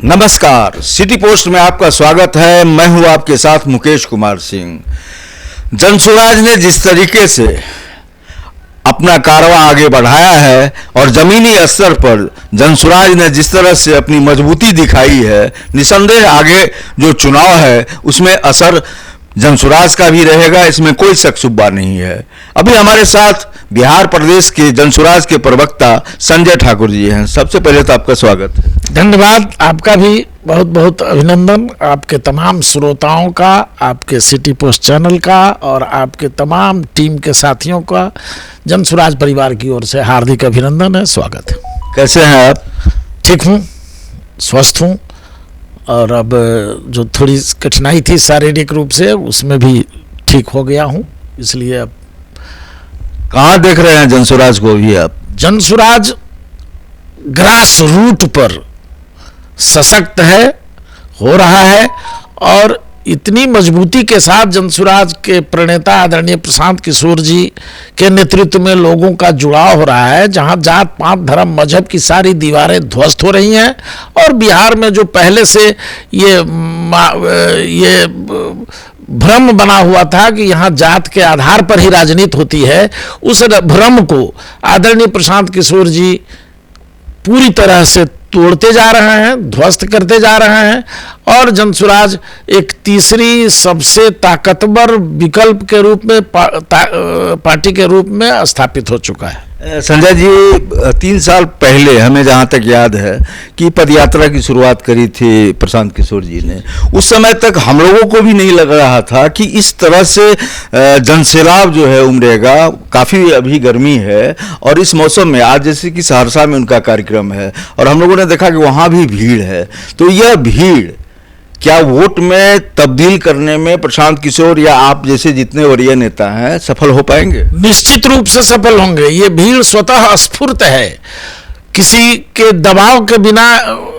नमस्कार, city post में आपका स्वागत है। मैं हूं आपके साथ मुकेश कुमार सिंह। जनसुराज ने जिस तरीके से अपना कारवां आगे बढ़ाया है और जमीनी स्तर पर जनसुराज ने जिस तरह से अपनी मजबूती दिखाई है, निसंदेह आगे जो चुनाव है उसमें असर जनसुराज का भी रहेगा, इसमें कोई शक शुबा नहीं है। अभी हमारे साथ बिहार प्रदेश के जनसुराज के प्रवक्ता संजय ठाकुर जी हैं। सबसे पहले तो आपका स्वागत है। धन्यवाद। आपका भी बहुत बहुत अभिनंदन, आपके तमाम श्रोताओं का, आपके सिटी पोस्ट चैनल का और आपके तमाम टीम के साथियों का जनसुराज परिवार की ओर से हार्दिक अभिनंदन है, स्वागत है। कैसे हैं आप? ठीक हूँ, स्वस्थ हूँ और अब जो थोड़ी कठिनाई थी शारीरिक रूप से उसमें भी ठीक हो गया हूँ, इसलिए अब कहाँ देख रहे हैं जनसुराज को भी आप? जनसुराज ग्रास रूट पर सशक्त है, हो रहा है और इतनी मजबूती के साथ जनसुराज के प्रणेता आदरणीय प्रशांत किशोर जी के नेतृत्व में लोगों का जुड़ाव हो रहा है, जहां जात पात धर्म मजहब की सारी दीवारें ध्वस्त हो रही हैं और बिहार में जो पहले से ये भ्रम बना हुआ था कि यहाँ जात के आधार पर ही राजनीति होती है, उस भ्रम को आदरणीय प्रशांत किशोर जी पूरी तरह से तोड़ते जा रहे हैं, ध्वस्त करते जा रहे हैं और जनसुराज एक तीसरी सबसे ताकतवर विकल्प के रूप में पार्टी के रूप में स्थापित हो चुका है। संजय जी, 3 साल पहले हमें जहाँ तक याद है कि पदयात्रा की शुरुआत करी थी प्रशांत किशोर जी ने, उस समय तक हम लोगों को भी नहीं लग रहा था कि इस तरह से जनसैलाब जो है उमड़ेगा। काफ़ी अभी गर्मी है और इस मौसम में आज जैसे कि सहरसा में उनका कार्यक्रम है और हम लोगों ने देखा कि वहाँ भी भीड़ है, तो यह भीड़ क्या वोट में तब्दील करने में प्रशांत किशोर या आप जैसे जितने वरीय नेता हैं सफल हो पाएंगे? निश्चित रूप से सफल होंगे। ये भीड़ स्वतः स्फूर्त है, किसी के दबाव के बिना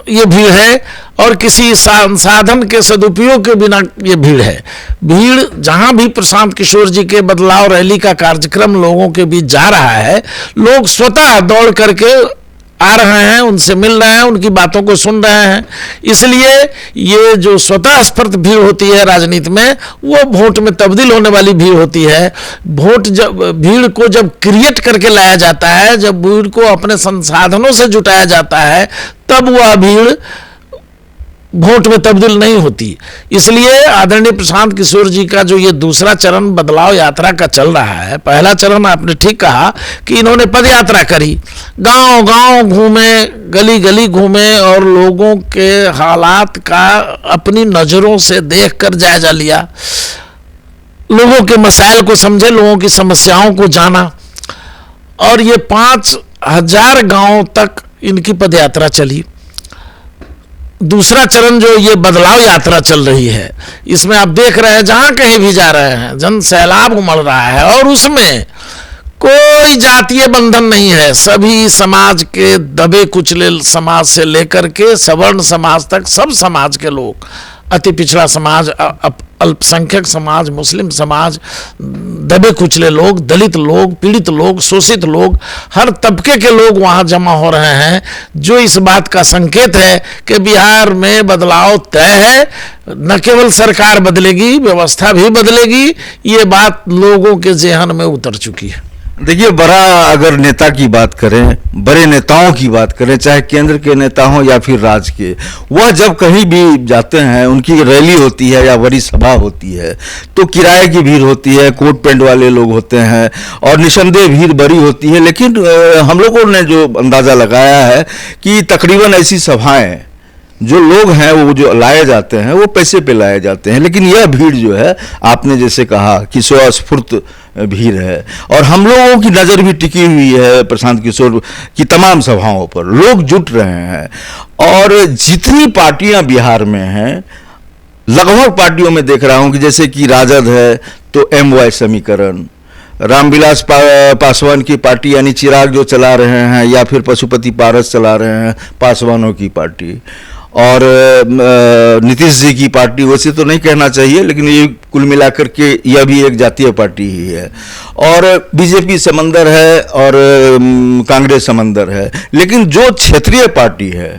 ये भीड़ है और किसी संसाधन के सदुपयोग के बिना ये भीड़ है। भीड़ जहां भी प्रशांत किशोर जी के बदलाव रैली का कार्यक्रम लोगों के बीच जा रहा है, लोग स्वतः दौड़ करके आ रहे हैं, उनसे मिल रहे हैं, उनकी बातों को सुन रहे हैं। इसलिए ये जो स्वतः स्फूर्त भीड़ होती है राजनीति में, वो वोट में तब्दील होने वाली भीड़ होती है। भीड़ को जब क्रिएट करके लाया जाता है, जब भीड़ को अपने संसाधनों से जुटाया जाता है, तब वह भीड़ वोट में तब्दील नहीं होती। इसलिए आदरणीय प्रशांत किशोर जी का जो ये दूसरा चरण बदलाव यात्रा का चल रहा है, पहला चरण आपने ठीक कहा कि इन्होंने पद यात्रा करी, गांव गांव घूमे, गली गली घूमे और लोगों के हालात का अपनी नज़रों से देखकर जायजा लिया, लोगों के मसाइल को समझे, लोगों की समस्याओं को जाना और ये 5000 गाँव तक इनकी पद यात्रा चली। दूसरा चरण जो ये बदलाव यात्रा चल रही है, इसमें आप देख रहे हैं जहां कहीं भी जा रहे हैं जन सैलाब उमड़ रहा है और उसमें कोई जातीय बंधन नहीं है। सभी समाज के दबे कुचले समाज से लेकर के सवर्ण समाज तक सब समाज के लोग, अति पिछड़ा समाज, अल्पसंख्यक समाज, मुस्लिम समाज, दबे कुचले लोग, दलित लोग, पीड़ित लोग, शोषित लोग, हर तबके के लोग वहाँ जमा हो रहे हैं, जो इस बात का संकेत है कि बिहार में बदलाव तय है। न केवल सरकार बदलेगी, व्यवस्था भी बदलेगी, ये बात लोगों के ज़हन में उतर चुकी है। देखिए, बड़ा अगर नेता की बात करें, बड़े नेताओं की बात करें, चाहे केंद्र के नेता हों या फिर राज्य के, वह जब कहीं भी जाते हैं, उनकी रैली होती है या बड़ी सभा होती है, तो किराए की भीड़ होती है, कोट पैंट वाले लोग होते हैं और निसंदेह भीड़ बड़ी होती है। लेकिन हम लोगों ने जो अंदाज़ा लगाया है कि तकरीबन ऐसी सभाएं जो लोग हैं वो जो लाए जाते हैं वो पैसे पे लाए जाते हैं, लेकिन यह भीड़ जो है आपने जैसे कहा कि स्वस्फूर्त भीड़ है और हम लोगों की नज़र भी टिकी हुई है प्रशांत किशोर की तमाम सभाओं पर, लोग जुट रहे हैं। और जितनी पार्टियां बिहार में हैं, लगभग पार्टियों में देख रहा हूं कि जैसे कि राजद है तो MY समीकरण, रामविलास पासवान की पार्टी यानी चिराग जो चला रहे हैं, या फिर पशुपति पारस चला रहे हैं पासवानों की पार्टी, और नीतीश जी की पार्टी, वैसे तो नहीं कहना चाहिए लेकिन ये कुल मिलाकर के यह भी एक जातीय पार्टी ही है, और बीजेपी समंदर है और कांग्रेस समंदर है। लेकिन जो क्षेत्रीय पार्टी है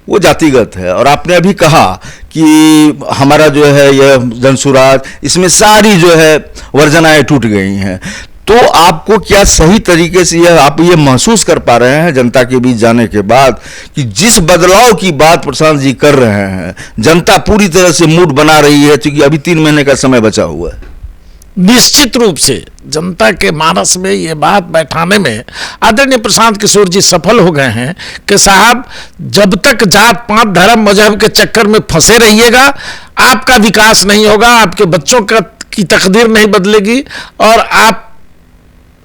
वो जातिगत है। और आपने अभी कहा कि हमारा जो है यह जनसुराज, इसमें सारी जो है वर्जनाएं टूट गई हैं। तो आपको क्या सही तरीके से यह आप ये महसूस कर पा रहे हैं जनता के बीच जाने के बाद कि जिस बदलाव की बात प्रशांत जी कर रहे हैं, जनता पूरी तरह से मूड बना रही है, क्योंकि अभी 3 महीने का समय बचा हुआ है? निश्चित रूप से जनता के मानस में ये बात बैठाने में आदरणीय प्रशांत किशोर जी सफल हो गए हैं कि साहब, जब तक जात पात धर्म मजहब के चक्कर में फंसे रहिएगा, आपका विकास नहीं होगा, आपके बच्चों की तकदीर नहीं बदलेगी, और आप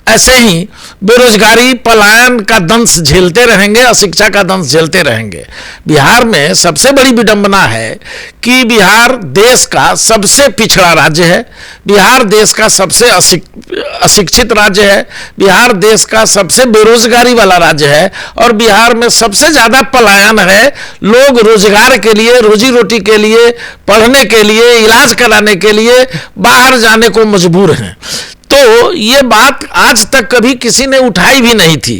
ऐसे ही बेरोजगारी, पलायन का दंश झेलते रहेंगे, अशिक्षा का दंश झेलते रहेंगे। बिहार में सबसे बड़ी विडंबना है कि बिहार देश का सबसे पिछड़ा राज्य है, बिहार देश का सबसे अशिक्षित राज्य है, बिहार देश का सबसे बेरोजगारी वाला राज्य है, और बिहार में सबसे ज्यादा पलायन है। लोग रोजगार के लिए, रोजी रोटी के लिए, पढ़ने के लिए, इलाज कराने के लिए बाहर जाने को मजबूर हैं। तो ये बात आज तक कभी किसी ने उठाई भी नहीं थी।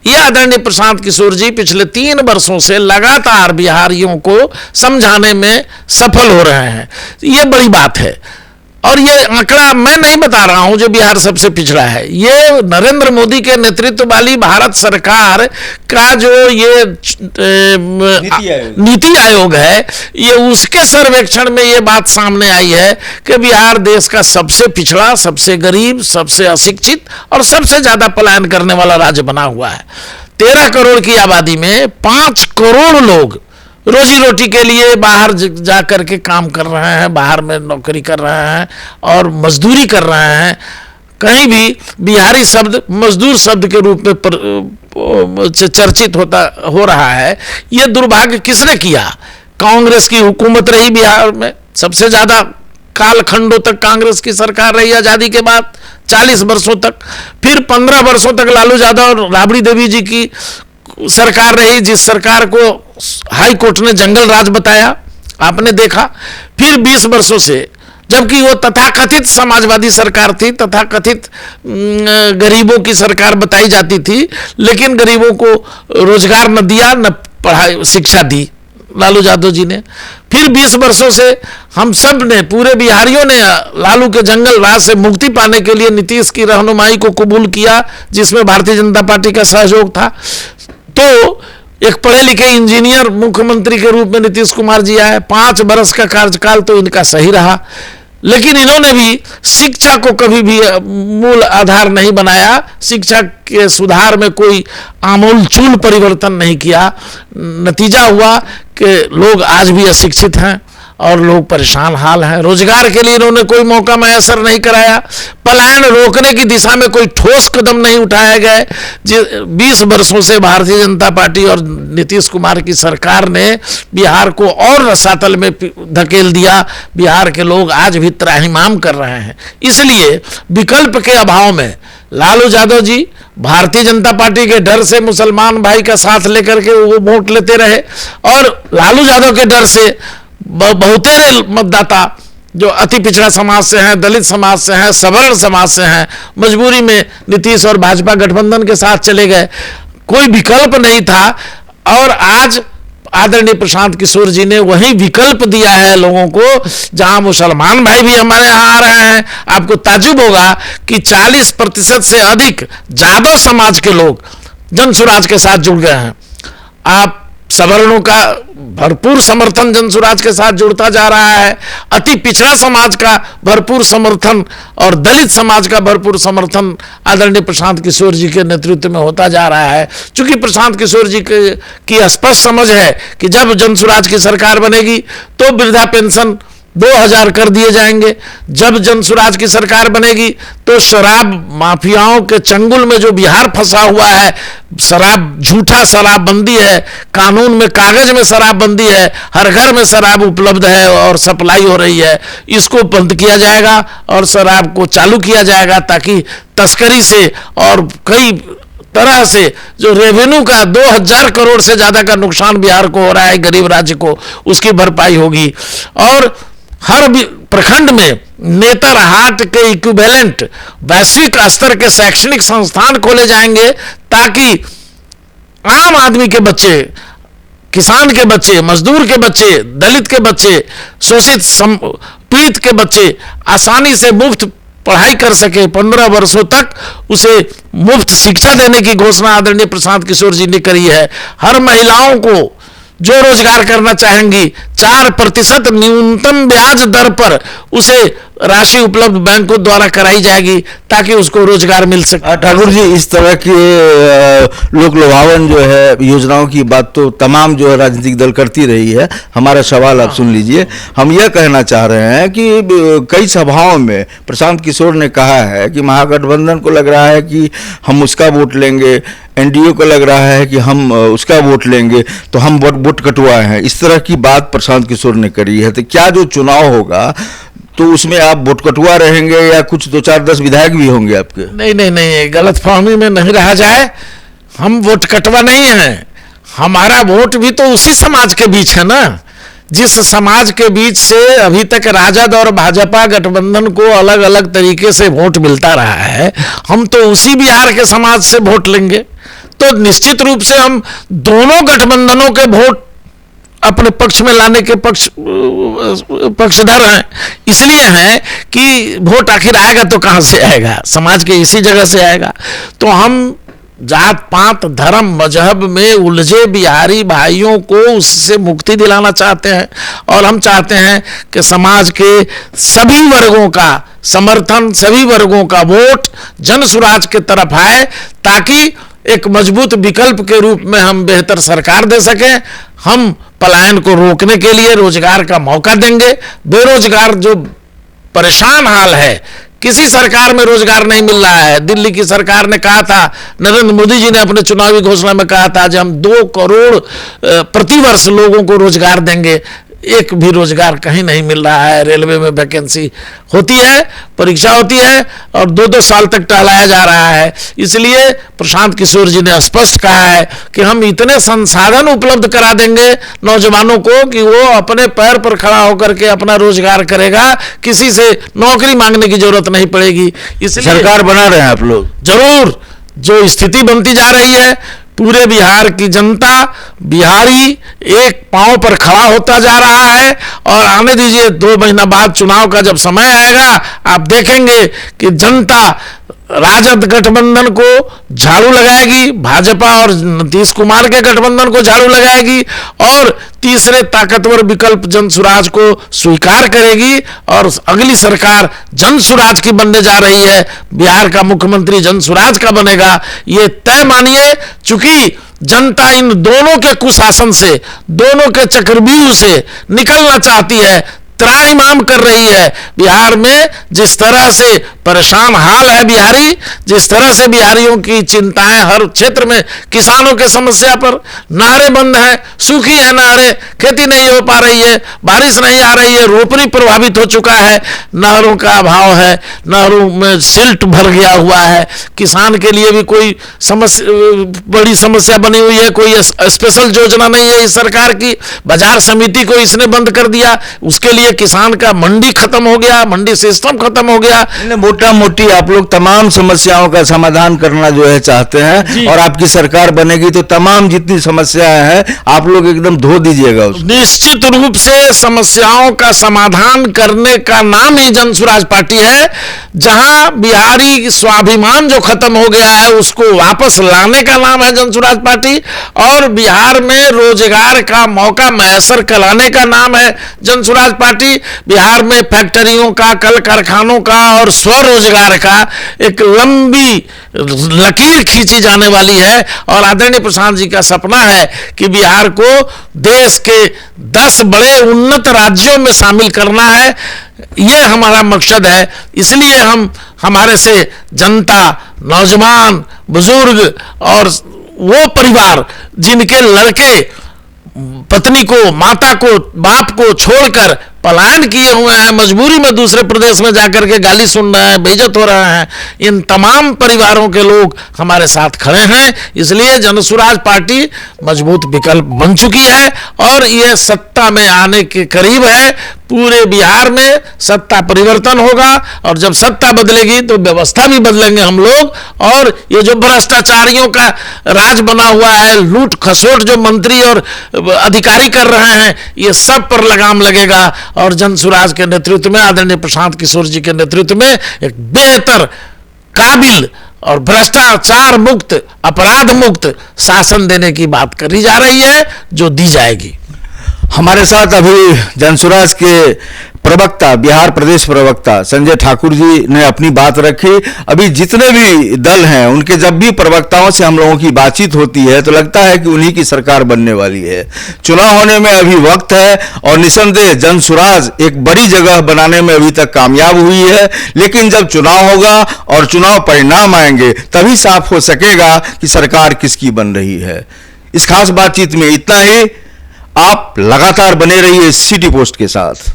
ये आदरणीय प्रशांत किशोर जी पिछले 3 वर्षों से लगातार बिहारियों को समझाने में सफल हो रहे हैं। ये बड़ी बात है। और ये आंकड़ा मैं नहीं बता रहा हूं जो बिहार सबसे पिछड़ा है, ये नरेंद्र मोदी के नेतृत्व वाली भारत सरकार का जो ये नीति आयोग है, ये उसके सर्वेक्षण में ये बात सामने आई है कि बिहार देश का सबसे पिछड़ा, सबसे गरीब, सबसे अशिक्षित और सबसे ज्यादा पलायन करने वाला राज्य बना हुआ है। 13 करोड़ की आबादी में 5 करोड़ लोग रोजी रोटी के लिए बाहर जा करके काम कर रहे हैं, बाहर में नौकरी कर रहे हैं और मजदूरी कर रहे हैं। कहीं भी बिहारी शब्द मजदूर शब्द के रूप में चर्चित हो रहा है। यह दुर्भाग्य किसने किया? कांग्रेस की हुकूमत रही बिहार में, सबसे ज्यादा कालखंडों तक कांग्रेस की सरकार रही आजादी के बाद 40 वर्षों तक। फिर 15 वर्षों तक लालू यादव और राबड़ी देवी जी की सरकार रही, जिस सरकार को हाई कोर्ट ने जंगल राज बताया, आपने देखा। फिर 20 वर्षों से, जबकि वो तथाकथित समाजवादी सरकार थी, तथाकथित गरीबों की सरकार बताई जाती थी, लेकिन गरीबों को रोजगार न दिया, न पढ़ाई शिक्षा दी लालू यादव जी ने। फिर 20 वर्षों से हम सब ने, पूरे बिहारियों ने लालू के जंगल राज से मुक्ति पाने के लिए नीतीश की रहनुमाई को कबूल किया, जिसमें भारतीय जनता पार्टी का सहयोग था। तो एक पढ़े लिखे इंजीनियर मुख्यमंत्री के रूप में नीतीश कुमार जी आए। 5 वर्ष का कार्यकाल तो इनका सही रहा, लेकिन इन्होंने भी शिक्षा को कभी भी मूल आधार नहीं बनाया, शिक्षा के सुधार में कोई आमूलचूल परिवर्तन नहीं किया। नतीजा हुआ कि लोग आज भी अशिक्षित हैं और लोग परेशान हाल हैं। रोजगार के लिए इन्होंने कोई मौका मैसर नहीं कराया। पलायन रोकने की दिशा में कोई ठोस कदम नहीं उठाए गए। 20 वर्षों से भारतीय जनता पार्टी और नीतीश कुमार की सरकार ने बिहार को और रसातल में धकेल दिया। बिहार के लोग आज भी त्राहिमाम कर रहे हैं। इसलिए विकल्प के अभाव में लालू यादव जी भारतीय जनता पार्टी के डर से मुसलमान भाई का साथ लेकर के वो वोट लेते रहे, और लालू यादव के डर से बहुतेरे मतदाता जो अति पिछड़ा समाज से हैं, दलित समाज से हैं, सवर्ण समाज से हैं, मजबूरी में नीतीश और भाजपा गठबंधन के साथ चले गए। कोई विकल्प नहीं था, और आज आदरणीय प्रशांत किशोर जी ने वही विकल्प दिया है लोगों को, जहां मुसलमान भाई भी हमारे यहां आ रहे हैं। आपको ताज्जुब होगा कि 40% से अधिक यादव समाज के लोग जनसुराज के साथ जुड़ गए हैं। आप सवर्णों का भरपूर समर्थन जनसुराज के साथ जुड़ता जा रहा है, अति पिछड़ा समाज का भरपूर समर्थन और दलित समाज का भरपूर समर्थन आदरणीय प्रशांत किशोर जी के नेतृत्व में होता जा रहा है। क्योंकि प्रशांत किशोर जी की स्पष्ट समझ है कि जब जनसुराज की सरकार बनेगी तो वृद्धा पेंशन 2000 कर दिए जाएंगे। जब जनसुराज की सरकार बनेगी तो शराब माफियाओं के चंगुल में जो बिहार फंसा हुआ है, शराब, झूठा शराबबंदी है, कानून में कागज में शराबबंदी है, हर घर में शराब उपलब्ध है और सप्लाई हो रही है, इसको बंद किया जाएगा और शराब को चालू किया जाएगा, ताकि तस्करी से और कई तरह से जो रेवेन्यू का 2000 करोड़ से ज्यादा का नुकसान बिहार को हो रहा है, गरीब राज्य को, उसकी भरपाई होगी। और हर प्रखंड में नेतरहाट के इक्विवेलेंट वैश्विक स्तर के शैक्षणिक संस्थान खोले जाएंगे, ताकि आम आदमी के बच्चे किसान के बच्चे, मजदूर के बच्चे, दलित के बच्चे, शोषित पीड़ित के बच्चे आसानी से मुफ्त पढ़ाई कर सके, 15 वर्षों तक उसे मुफ्त शिक्षा देने की घोषणा आदरणीय प्रशांत किशोर जी ने करी है। हर महिलाओं को जो रोजगार करना चाहेंगी 4% न्यूनतम ब्याज दर पर उसे राशि उपलब्ध बैंकों द्वारा कराई जाएगी ताकि उसको रोजगार मिल सके। ठाकुर जी, इस तरह की लोक लुभावन जो है योजनाओं की बात तो तमाम जो है राजनीतिक दल करती रही है। हमारा सवाल आप सुन लीजिए। हम यह कहना चाह रहे हैं कि कई सभाओं में प्रशांत किशोर ने कहा है कि महागठबंधन को लग रहा है कि हम उसका वोट लेंगे, एनडीए को लग रहा है कि हम उसका वोट लेंगे, तो हम वोट कटवाए हैं। इस तरह की बात प्रशांत किशोर ने करी है। तो क्या जो चुनाव होगा तो उसमें आप वोट कटवा रहेंगे या कुछ 2-4-10 विधायक भी होंगे आपके? नहीं, गलत फहमी में नहीं रहा जाए। हम वोट कटवा नहीं है, हमारा वोट भी तो उसी समाज के बीच है ना, जिस समाज के बीच से अभी तक राजद और भाजपा गठबंधन को अलग अलग तरीके से वोट मिलता रहा है। हम तो उसी बिहार के समाज से वोट लेंगे, तो निश्चित रूप से हम दोनों गठबंधनों के वोट अपने पक्ष में लाने के पक्षधर हैं। इसलिए है कि वोट आखिर आएगा तो कहां से आएगा, समाज के इसी जगह से आएगा। तो हम जात पात धर्म मजहब में उलझे बिहारी भाइयों को उससे मुक्ति दिलाना चाहते हैं, और हम चाहते हैं कि समाज के सभी वर्गों का समर्थन, सभी वर्गों का वोट जन सुराज के तरफ आए ताकि एक मजबूत विकल्प के रूप में हम बेहतर सरकार दे सकें। हम पलायन को रोकने के लिए रोजगार का मौका देंगे। बेरोजगार जो परेशान हाल है, किसी सरकार में रोजगार नहीं मिल रहा है। दिल्ली की सरकार ने कहा था, नरेंद्र मोदी जी ने अपने चुनावी घोषणा में कहा था, जब हम 2 करोड़ प्रतिवर्ष लोगों को रोजगार देंगे। एक भी रोजगार कहीं नहीं मिल रहा है। रेलवे में वैकेंसी होती है, परीक्षा होती है और 2-2 साल तक टहलाया जा रहा है। इसलिए प्रशांत किशोर जी ने स्पष्ट कहा है कि हम इतने संसाधन उपलब्ध करा देंगे नौजवानों को कि वो अपने पैर पर खड़ा होकर के अपना रोजगार करेगा, किसी से नौकरी मांगने की जरूरत नहीं पड़ेगी। इसलिए सरकार बना रहे हैं आप लोग? जरूर। जो स्थिति बनती जा रही है, पूरे बिहार की जनता, बिहारी एक पांव पर खड़ा होता जा रहा है। और आने दीजिए, 2 महीना बाद चुनाव का जब समय आएगा, आप देखेंगे कि जनता राजद गठबंधन को झाड़ू लगाएगी, भाजपा और नीतीश कुमार के गठबंधन को झाड़ू लगाएगी, और तीसरे ताकतवर विकल्प जनसुराज को स्वीकार करेगी। और अगली सरकार जनसुराज की बनने जा रही है। बिहार का मुख्यमंत्री जनसुराज का बनेगा, ये तय मानिए। चूंकि जनता इन दोनों के कुशासन से, दोनों के चक्रव्यूह से निकलना चाहती है, त्राहिमाम कर रही है। बिहार में जिस तरह से परेशान हाल है बिहारी, जिस तरह से बिहारियों की चिंताएं हर क्षेत्र में, किसानों के समस्या पर नहरें बंद हैं, सूखी है नहरें, खेती नहीं हो पा रही है, बारिश नहीं आ रही है, रोपनी प्रभावित हो चुका है, नहरों का अभाव है, नहरों में सिल्ट भर गया हुआ है। किसान के लिए भी कोई बड़ी समस्या बनी हुई है, कोई स्पेशल योजना नहीं है इस सरकार की। बाजार समिति को इसने बंद कर दिया, उसके लिए किसान का मंडी खत्म हो गया, मंडी सिस्टम खत्म हो गया। मोटा मोटी आप लोग तमाम समस्याओं का समाधान करना जो है चाहते हैं, और आपकी सरकार बनेगी तो तमाम जितनी समस्याएं हैं आप लोग एकदम धो दीजिएगा उसको। निश्चित रूप से समस्याओं का समाधान करने का नाम ही जनसुराज पार्टी है। जहां बिहारी स्वाभिमान जो खत्म हो गया है उसको वापस लाने का नाम है जनसुराज पार्टी, और बिहार में रोजगार का मौका मैसर कराने का नाम है जनसुराज पार्टी। बिहार में फैक्ट्रियों का, कल कारखानों का और स्वरोजगार का एक लंबी लकीर खींची जाने वाली है। और आदरणीय प्रशांत जी का सपना है कि बिहार को देश के 10 बड़े उन्नत राज्यों में शामिल करना है। यह हमारा मकसद है। इसलिए हम हमारे से जनता, नौजवान, बुजुर्ग और वो परिवार जिनके लड़के पत्नी को, माता को, बाप को छोड़कर पलायन किए हुए हैं, मजबूरी में दूसरे प्रदेश में जाकर के गाली सुन रहे हैं, बेइज्जत हो रहे हैं, इन तमाम परिवारों के लोग हमारे साथ खड़े हैं। इसलिए जनसुराज पार्टी मजबूत विकल्प बन चुकी है और यह सत्ता में आने के करीब है। पूरे बिहार में सत्ता परिवर्तन होगा, और जब सत्ता बदलेगी तो व्यवस्था भी बदलेंगे हम लोग। और ये जो भ्रष्टाचारियों का राज बना हुआ है, लूट खसोट जो मंत्री और अधिकारी कर रहे हैं, ये सब पर लगाम लगेगा। और जनसुराज के नेतृत्व में, आदरणीय प्रशांत किशोर जी के नेतृत्व में एक बेहतर, काबिल और भ्रष्टाचार मुक्त, अपराध मुक्त शासन देने की बात करी जा रही है, जो दी जाएगी। हमारे साथ अभी जनसुराज के प्रवक्ता, बिहार प्रदेश प्रवक्ता संजय ठाकुर जी ने अपनी बात रखी। अभी जितने भी दल हैं, उनके जब भी प्रवक्ताओं से हम लोगों की बातचीत होती है तो लगता है कि उन्हीं की सरकार बनने वाली है। चुनाव होने में अभी वक्त है, और निसंदेह जनसुराज एक बड़ी जगह बनाने में अभी तक कामयाब हुई है। लेकिन जब चुनाव होगा और चुनाव परिणाम आएंगे, तभी साफ हो सकेगा कि सरकार किसकी बन रही है। इस खास बातचीत में इतना ही। आप लगातार बने रहिए सिटी पोस्ट के साथ।